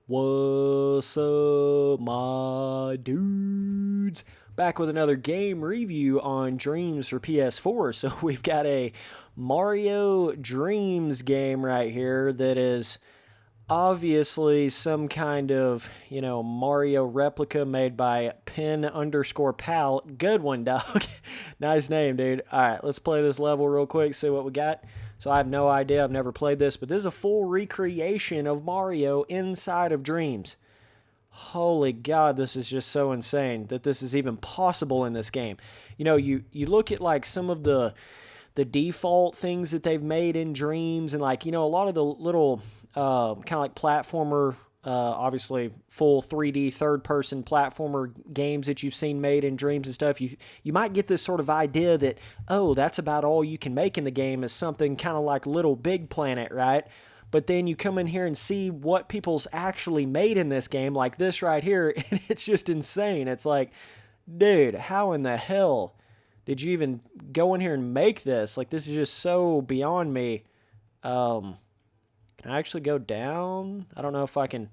What's up, my dudes? Back with another game review on Dreams for PS4. So we've got a Mario Dreams game right here that is obviously some kind of, Mario replica made by Pin underscore pal. Good one, dog. Nice name, dude. All right, let's play this level real quick, see what we got. So I have no idea. I've never played this, but this is a full recreation of Mario inside of Dreams. Holy God, this is just so insane that this is even possible in this game. You look at like some of the default things that they've made in Dreams, and like a lot of the little kind of like platformer, obviously full 3D third person platformer games that you've seen made in Dreams and stuff. You might get this sort of idea that, oh, that's about all you can make in the game is something kind of like Little Big Planet, right? But then you come in here and see what people's actually made in this game, like this right here, and it's just insane. It's like, dude, how in the hell did you even go in here and make this? Like, this is just so beyond me. Can I actually go down? I don't know if I can.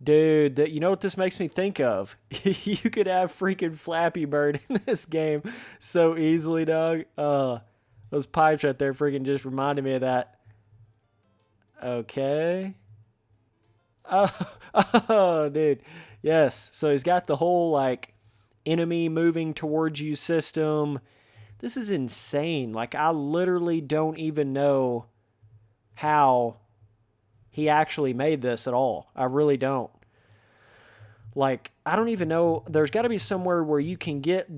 Dude, you know what this makes me think of? You could have freaking Flappy Bird in this game so easily, dog. Those pipes right there freaking just reminded me of that. Okay. Oh, oh, dude. Yes. So he's got the whole, like, enemy moving towards you system. This is insane. Like, I literally don't even know how he actually made this at all. I really don't. Like, I don't even know. There's got to be somewhere where you can get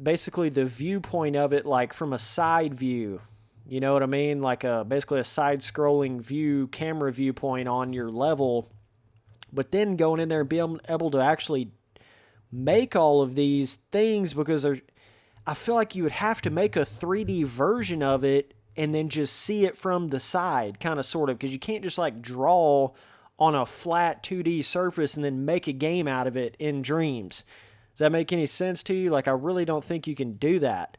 basically the viewpoint of it, like, from a side view. You know what I mean? Like basically a side-scrolling view, camera viewpoint on your level. But then going in there and being able to actually make all of these things, because I feel like you would have to make a 3D version of it and then just see it from the side, kind of sort of, because you can't just like draw on a flat 2D surface and then make a game out of it in Dreams. Does that make any sense to you? Like, I really don't think you can do that.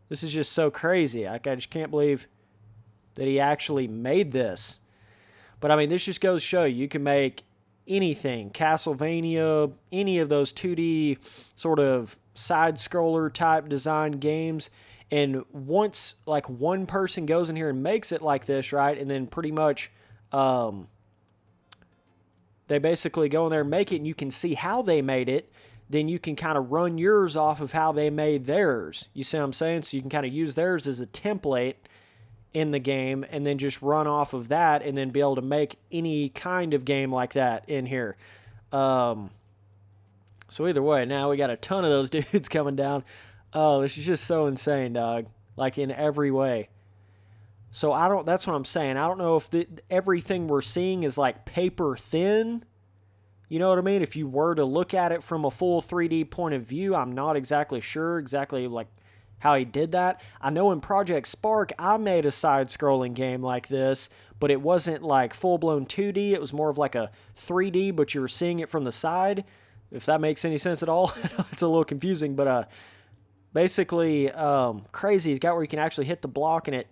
This is just so crazy. Like, I just can't believe that he actually made this. But, I mean, this just goes to show you can make anything. Castlevania, any of those 2D sort of side-scroller type design games. And once, like, one person goes in here and makes it like this, right, and then pretty much they basically go in there and make it, and you can see how they made it, then you can kind of run yours off of how they made theirs. You see what I'm saying? So you can kind of use theirs as a template in the game and then just run off of that and then be able to make any kind of game like that in here. So either way, now we got a ton of those dudes coming down. Oh, this is just so insane, dog. Like, in every way. So that's what I'm saying. I don't know if everything we're seeing is like paper thin. You know what I mean? If you were to look at it from a full 3D point of view, I'm not exactly sure exactly like how he did that. I know in Project Spark, I made a side-scrolling game like this, but it wasn't like full-blown 2D. It was more of like a 3D, but you were seeing it from the side. If that makes any sense at all. It's a little confusing, but basically crazy. He's got where you can actually hit the block and it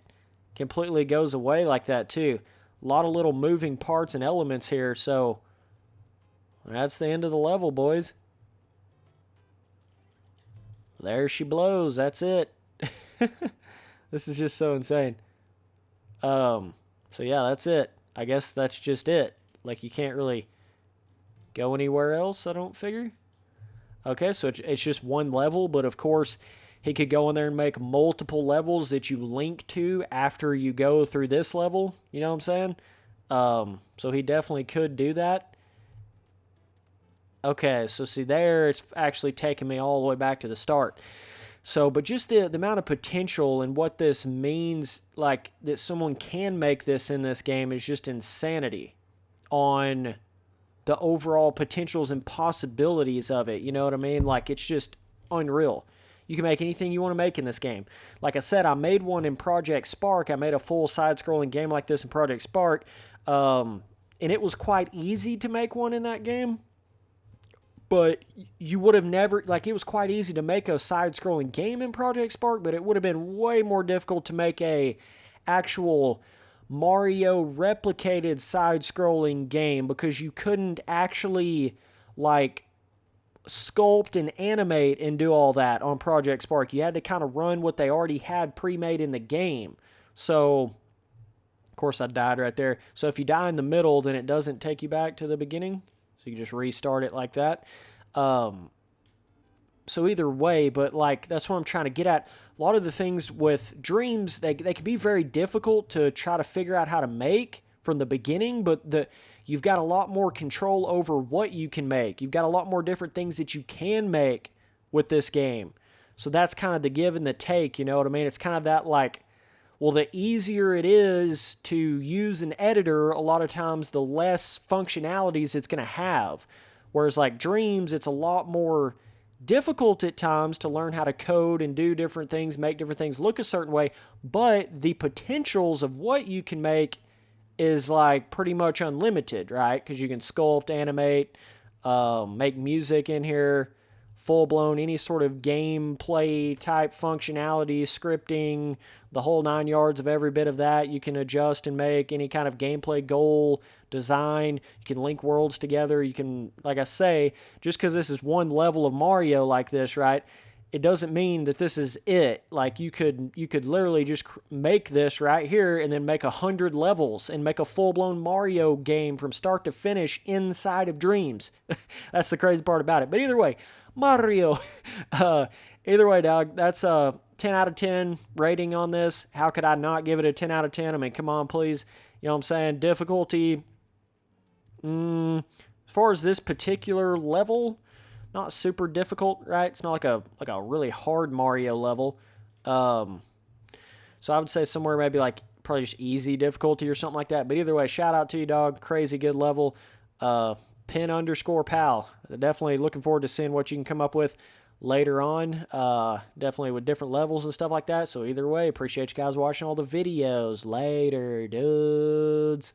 completely goes away like that too. A lot of little moving parts and elements here, so that's the end of the level, boys. There she blows. That's it. This is just so insane. So yeah, that's it. I guess that's just it. Like, you can't really go anywhere else, I don't figure. Okay, so it's just one level, but of course, he could go in there and make multiple levels that you link to after you go through this level. You know what I'm saying? So he definitely could do that. Okay, so see there, it's actually taking me all the way back to the start. So, but just the amount of potential and what this means, like, that someone can make this in this game is just insanity on the overall potentials and possibilities of it. You know what I mean? Like, it's just unreal. You can make anything you want to make in this game. Like I said, I made one in Project Spark. I made a full side-scrolling game like this in Project Spark. And it was quite easy to make one in that game. But you would have never, like, it was quite easy to make a side-scrolling game in Project Spark, but it would have been way more difficult to make a actual Mario replicated side-scrolling game because you couldn't actually, like, sculpt and animate and do all that on Project Spark. You had to kind of run what they already had pre-made in the game. So, of course, I died right there. So if you die in the middle, then it doesn't take you back to the beginning. So you just restart it like that. So either way, but like that's what I'm trying to get at. A lot of the things with Dreams, they can be very difficult to try to figure out how to make from the beginning, but you've got a lot more control over what you can make. You've got a lot more different things that you can make with this game. So that's kind of the give and the take, you know what I mean? It's kind of that like, well, the easier it is to use an editor, a lot of times the less functionalities it's going to have. Whereas like Dreams, it's a lot more difficult at times to learn how to code and do different things, make different things look a certain way, but the potentials of what you can make is like pretty much unlimited, right? Because you can sculpt, animate, make music in here, full-blown any sort of gameplay type functionality, scripting, the whole 9 yards of every bit of that. You can adjust and make any kind of gameplay goal, design. You can link worlds together. You can, like I say, just because this is one level of Mario like this, right, it doesn't mean that this is it. Like you could literally just make this right here and then make 100 levels and make a full-blown Mario game from start to finish inside of Dreams. That's the crazy part about it. But either way, Mario. Either way, dog, that's a 10 out of 10 rating on this. How could I not give it a 10 out of 10? I mean, come on, please. You know what I'm saying? Difficulty, as far as this particular level, not super difficult, right? It's not like a really hard Mario level. So I would say somewhere maybe like probably just easy difficulty or something like that. But either way, shout out to you, dog. Crazy good level. Pin_pal. Definitely looking forward to seeing what you can come up with later on. Definitely with different levels and stuff like that. So either way, appreciate you guys watching all the videos. Later, dudes.